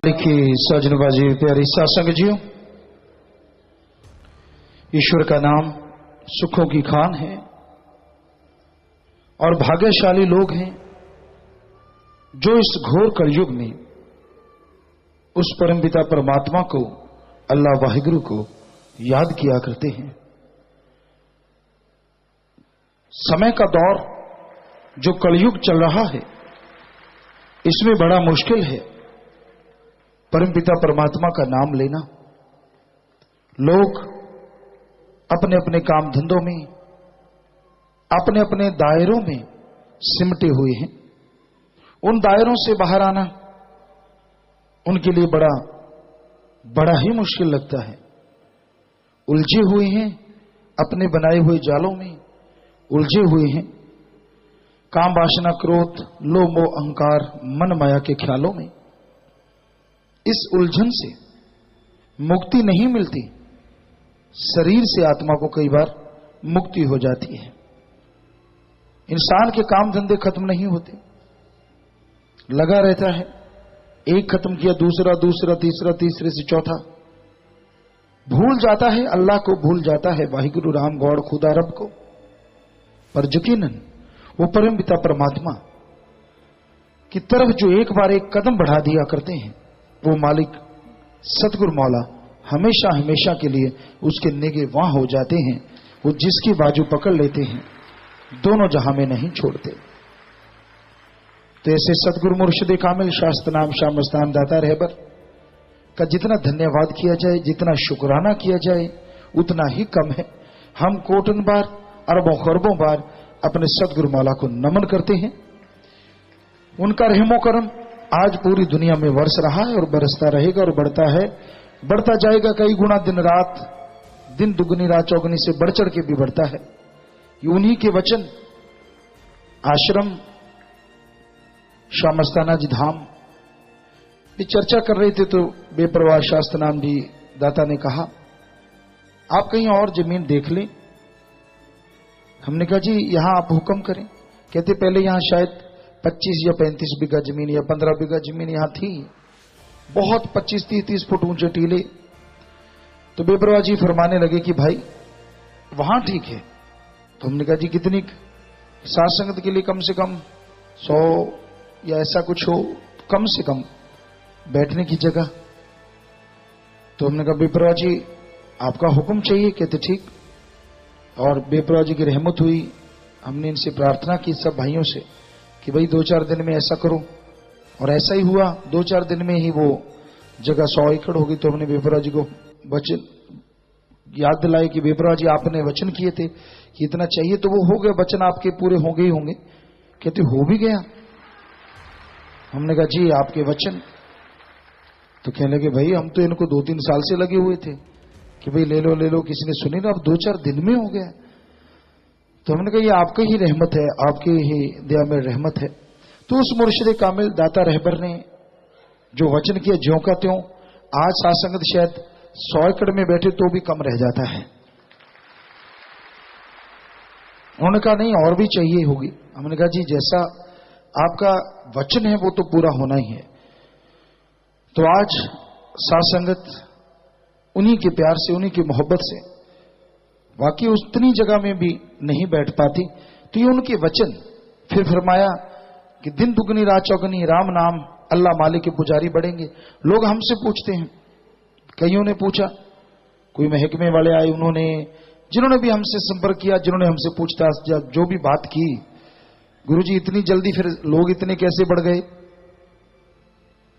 की सजनबाजी प्यारी सत्संग जियो, ईश्वर का नाम सुखों की खान है और भाग्यशाली लोग हैं जो इस घोर कलयुग में उस परमपिता परमात्मा को, अल्लाह वाहिगुरु को याद किया करते हैं। समय का दौर जो कलयुग चल रहा है, इसमें बड़ा मुश्किल है परमपिता परमात्मा का नाम लेना। लोग अपने अपने काम धंधों में, अपने अपने दायरों में सिमटे हुए हैं। उन दायरों से बाहर आना उनके लिए बड़ा ही मुश्किल लगता है। उलझे हुए हैं अपने बनाए हुए जालों में, उलझे हुए हैं काम वासना क्रोध लोभ मोह अहंकार मन माया के ख्यालों में। इस उलझन से मुक्ति नहीं मिलती। शरीर से आत्मा को कई बार मुक्ति हो जाती है। इंसान के काम धंधे खत्म नहीं होते, लगा रहता है। एक खत्म किया दूसरा, दूसरा तीसरा, तीसरे से चौथा। भूल जाता है अल्लाह को, भूल जाता है वाहिगुरु राम गौड़ खुदा रब को। पर यकीनन वो परमपिता परमात्मा की तरफ जो एक बार एक कदम बढ़ा दिया करते हैं, वो मालिक सतगुरु मौला हमेशा हमेशा के लिए उसके निगे वहां हो जाते हैं। वो जिसकी बाजू पकड़ लेते हैं दोनों जहां में नहीं छोड़ते। तो ऐसे सतगुरु मुर्शिद कामिल शास्त्र नाम शाह मस्तान दाता रहबर का जितना धन्यवाद किया जाए, जितना शुक्राना किया जाए, उतना ही कम है। हम कोटन बार अरबों खरबों बार अपने सतगुरु मौला को नमन करते हैं। उनका रहमो करम आज पूरी दुनिया में बरस रहा है और बरसता रहेगा और बढ़ता है, बढ़ता जाएगा कई गुना। दिन रात, दिन दुगनी रात चौगनी से बढ़ चढ़ के भी बढ़ता है। ये उन्हीं के वचन आश्रम शाह मस्ताना जी धाम ये चर्चा कर रहे थे, तो बेपरवाह शास्त्र नाम जी दाता ने कहा आप कहीं और जमीन देख लें। हमने कहा जी यहां आप हुक्म करें। कहते पहले यहां शायद 25 या 35 बीघा जमीन या 15 बीघा जमीन यहां थी, बहुत 25-30 फुट ऊंचे टीले। तो बेपरवाह जी फरमाने लगे कि भाई वहां ठीक है। तो हमने कहा जी कितनी? साथ संगत के लिए कम से कम 100 या ऐसा कुछ हो, कम से कम बैठने की जगह। तो हमने कहा बेपरवाह जी आपका हुक्म चाहिए। कहते ठीक। और बेपरवाह जी की रहमत हुई। हमने इनसे प्रार्थना की सब भाइयों से कि भाई 2-4 दिन में ऐसा करो, और ऐसा ही हुआ। 2-4 दिन में ही वो जगह 100 एकड़ होगी। तो हमने बेपरवाह जी को वचन याद दिलाए कि बेपरवाह जी आपने वचन किए थे कि इतना चाहिए, तो वो हो गया। वचन आपके पूरे होंगे ही होंगे। कहते हो भी गया। हमने कहा जी आपके वचन। तो कहने लगे भाई हम तो इनको 2-3 साल से लगे हुए थे कि भाई ले लो ले लो, किसी ने सुनी ना, अब 2-4 दिन में हो गया। तो हमने कहा ये आपकी ही रहमत है, आपकी ही दया में रहमत है। तो उस मुर्शिद कामिल दाता रहबर ने जो वचन किया, ज्यों का त्यों आज सासंगत शायद 100 एकड़ में बैठे तो भी कम रह जाता है। उन्होंने कहा नहीं और भी चाहिए होगी। हमने कहा जी जैसा आपका वचन है वो तो पूरा होना ही है। तो आज सासंगत उन्हीं के प्यार से, उन्हीं की मोहब्बत से वाकई उतनी जगह में भी नहीं बैठ पाती। तो ये उनके वचन। फिर फरमाया कि दिन दुगनी रात चौगनी राम नाम अल्लाह मालिक के पुजारी बढ़ेंगे। लोग हमसे पूछते हैं, कईयों ने पूछा, कोई महकमे वाले आए, उन्होंने जिन्होंने भी हमसे संपर्क किया, जिन्होंने हमसे पूछताछ जो भी बात की, गुरुजी इतनी जल्दी फिर लोग इतने कैसे बढ़ गए?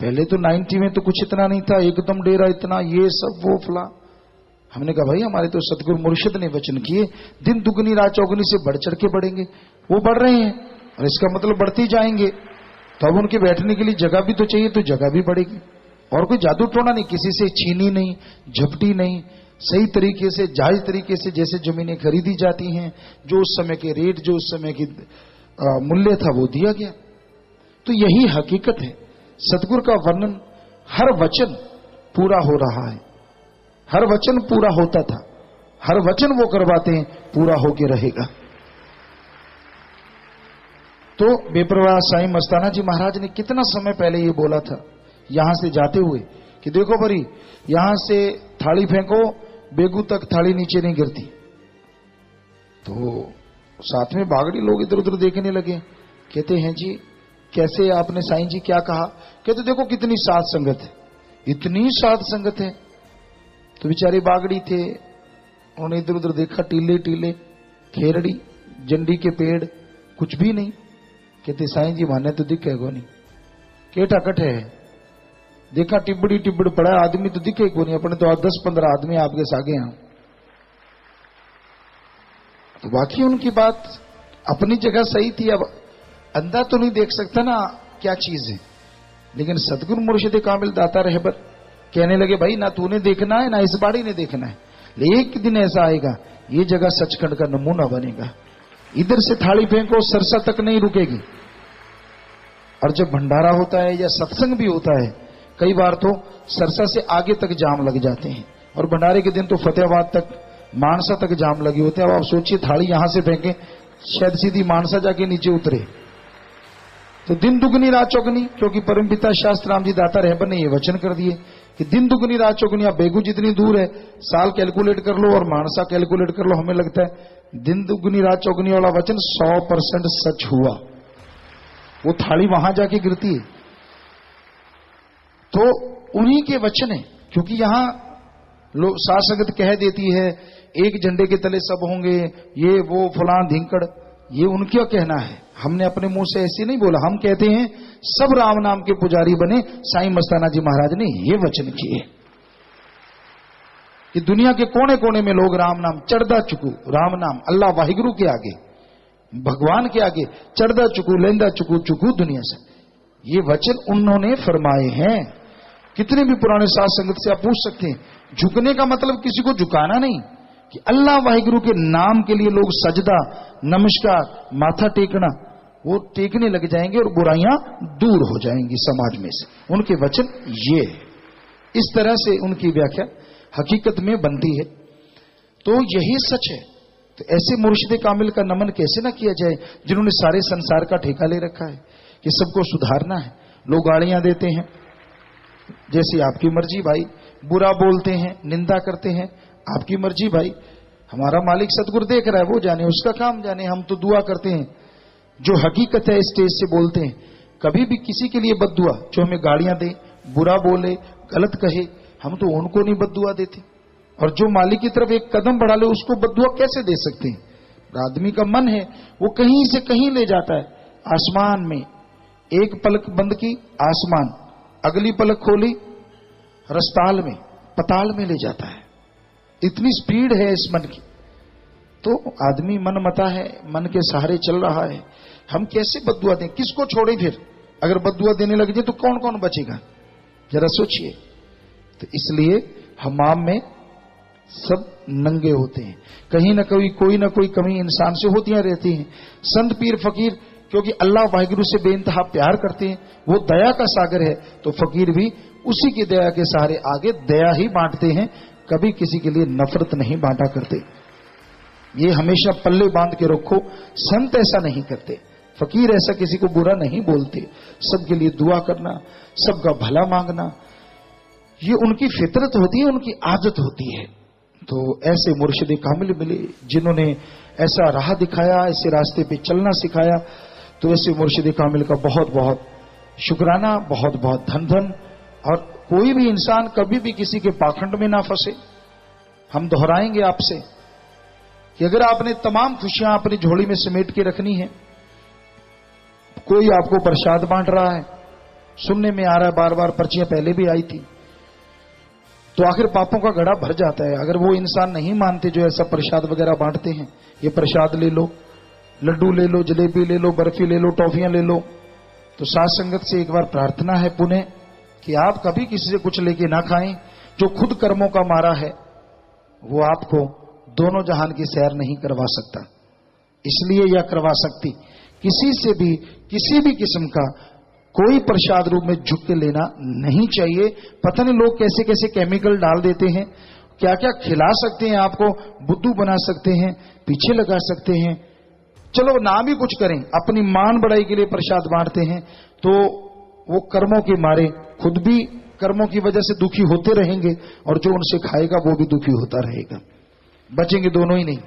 पहले तो 90 में तो कुछ इतना नहीं था, एकदम डेरा इतना, ये सब वो फला। हमने कहा भाई हमारे तो सतगुरु मुर्शिद ने वचन किए दिन दुगनी रात चौगनी से बढ़ चढ़ के बढ़ेंगे। वो बढ़ रहे हैं और इसका मतलब बढ़ते ही जाएंगे। तो अब उनके बैठने के लिए जगह भी तो चाहिए, तो जगह भी बढ़ेगी। और कोई जादू टोना नहीं, किसी से छीनी नहीं, झपटी नहीं, सही तरीके से जायज तरीके से जैसे जमीनें खरीदी जाती हैं, जो उस समय के रेट, जो उस समय की मूल्य था वो दिया गया। तो यही हकीकत है। सतगुरु का वर्णन, हर वचन पूरा हो रहा है, हर वचन पूरा होता था, हर वचन वो करवाते हैं पूरा होके रहेगा। तो बेपरवाह साईं मस्ताना जी महाराज ने कितना समय पहले ये बोला था यहां से जाते हुए कि देखो बरी, यहां से थाली फेंको, बेगू तक थाली नीचे नहीं गिरती। तो साथ में बागड़ी लोग इधर उधर देखने लगे। कहते हैं जी कैसे आपने साईं जी क्या कहा? कहते देखो कितनी साध संगत है, इतनी साध संगत है। तो बेचारे बागड़ी थे, उन्होंने इधर उधर देखा, टीले टीले, खेरड़ी, जंडी के पेड़, कुछ भी नहीं। कहते साईं जी माने तो दिखेगा नहीं, केटा कट है। देखा टिब्बड़ी टिब्बड़ पड़ा आदमी तो दिखे को नहीं, अपने तो 10-15 आदमी आपके सागे यहां। तो बाकी उनकी बात अपनी जगह सही थी। अब अंधा तो नहीं देख सकता ना क्या चीज है, लेकिन सदगुरु मुर्शिद कामिल दाता रहबर कहने लगे भाई ना तूने देखना है ना इस बाड़ी ने देखना है, एक दिन ऐसा आएगा ये जगह सचखंड का नमूना बनेगा। इधर से थाली फेंको सरसा तक नहीं रुकेगी। और जब भंडारा होता है या सत्संग भी होता है, कई बार तो सरसा से आगे तक जाम लग जाते हैं, और भंडारे के दिन तो फतेहाबाद तक, मानसा तक जाम लगे होते हैं। अब आप सोचिए थाली यहां से फेंके, शायद सीधी मानसा जाके नीचे उतरे। तो दिन दुगनी रात चौगनी, क्योंकि परमपिता शास्त्र राम जी दाता रहबर ने ये वचन कर दिए कि दिन दुगनी रात चौगनी। आप बेगू जितनी दूर है, साल कैलकुलेट कर लो और मानसा कैलकुलेट कर लो, हमें लगता है दिन दुगनी रात चौगनी वाला वचन 100% सच हुआ। वो थाली वहां जाके गिरती है तो उन्हीं के वचन है, क्योंकि यहां लोग साध संगत कह देती है एक झंडे के तले सब होंगे, ये वो फलां धिंकड़, ये उनका कहना है। हमने अपने मुंह से ऐसे नहीं बोला, हम कहते हैं सब राम नाम के पुजारी बने। साईं मस्ताना जी महाराज ने ये वचन किए कि दुनिया के कोने कोने में लोग राम नाम चढ़दा चुकू, राम नाम अल्लाह वाहिगुरु के आगे, भगवान के आगे चढ़दा चुकू, लेंदा चुकू, चुकू दुनिया से। ये वचन उन्होंने फरमाए हैं। कितने भी पुराने साध संगत से आप पूछ सकते हैं, झुकने का मतलब किसी को झुकाना नहीं, कि अल्लाह वाहिगुरु के नाम के लिए लोग सजदा, नमस्कार, माथा टेकना, वो टेकने लग जाएंगे और बुराइयां दूर हो जाएंगी समाज में से। उनके वचन ये, इस तरह से उनकी व्याख्या हकीकत में बनती है। तो यही सच है। तो ऐसे मुर्शिद कामिल का नमन कैसे ना किया जाए, जिन्होंने सारे संसार का ठेका ले रखा है कि सबको सुधारना है। लोग गालियां देते हैं, जैसी आपकी मर्जी भाई, बुरा बोलते हैं, निंदा करते हैं, आपकी मर्जी भाई। हमारा मालिक सतगुरु देख रहा है, वो जाने, उसका काम जाने। हम तो दुआ करते हैं, जो हकीकत है स्टेज से बोलते हैं। कभी भी किसी के लिए बद्दुआ, जो हमें गालियां दे, बुरा बोले, गलत कहे, हम तो उनको नहीं बद्दुआ देते। और जो मालिक की तरफ एक कदम बढ़ा ले, उसको बद्दुआ कैसे दे सकते हैं? आदमी का मन है, वो कहीं से कहीं ले जाता है। आसमान में एक पलक बंद की, आसमान, अगली पलक खोली, रस्ताल में, पताल में ले जाता है। इतनी स्पीड है इस मन की। तो आदमी मन मता है, मन के सहारे चल रहा है। हम कैसे बद्दुआ दें? किसको छोड़े फिर? अगर बद्दुआ देने लग जाए तो कौन कौन बचेगा? जरा सोचिए। तो इसलिए हमाम में सब नंगे होते हैं, कहीं ना कहीं कोई ना कोई कमी इंसान से होती रहती है। संत पीर फकीर क्योंकि अल्लाह वाहिगुरु से बेइंतहा प्यार करते हैं, वो दया का सागर है, तो फकीर भी उसी की दया के सहारे आगे दया ही बांटते हैं। कभी किसी के लिए नफरत नहीं बांटा करते। ये हमेशा पल्ले बांध के रखो। संत ऐसा नहीं करते, फकीर ऐसा किसी को बुरा नहीं बोलते। सबके लिए दुआ करना, सबका भला मांगना, ये उनकी फितरत होती है, उनकी आदत होती है। तो ऐसे मुर्शिद कामिल मिले जिन्होंने ऐसा राह दिखाया, ऐसे रास्ते पे चलना सिखाया। तो ऐसे मुर्शिद कामिल का बहुत बहुत शुक्राना, बहुत बहुत धन धन। और कोई भी इंसान कभी भी किसी के पाखंड में ना फंसे। हम दोहराएंगे आपसे कि अगर आपने तमाम खुशियां अपनी झोली में समेट के रखनी है, कोई आपको प्रसाद बांट रहा है, सुनने में आ रहा है, बार बार पर्चियां पहले भी आई थी, तो आखिर पापों का घड़ा भर जाता है। अगर वो इंसान नहीं मानते जो ऐसा प्रसाद वगैरह बांटते हैं, ये प्रसाद ले लो, लड्डू ले लो, जलेबी ले लो, बर्फी ले लो, टॉफियां ले लो, तो साध संगत से एक बार प्रार्थना है पुनः कि आप कभी किसी से कुछ लेके ना खाएं। जो खुद कर्मों का मारा है वो आपको दोनों जहान की सैर नहीं करवा सकता, इसलिए या करवा सकती। किसी से भी किसी भी किस्म का कोई प्रसाद रूप में झुक के लेना नहीं चाहिए। पता नहीं लोग कैसे कैसे केमिकल डाल देते हैं, क्या क्या खिला सकते हैं, आपको बुद्धू बना सकते हैं, पीछे लगा सकते हैं। चलो ना भी कुछ करें, अपनी मान बढ़ाई के लिए प्रसाद बांटते हैं, तो वो कर्मों के मारे खुद भी कर्मों की वजह से दुखी होते रहेंगे और जो उनसे खाएगा वो भी दुखी होता रहेगा, बचेंगे दोनों ही नहीं।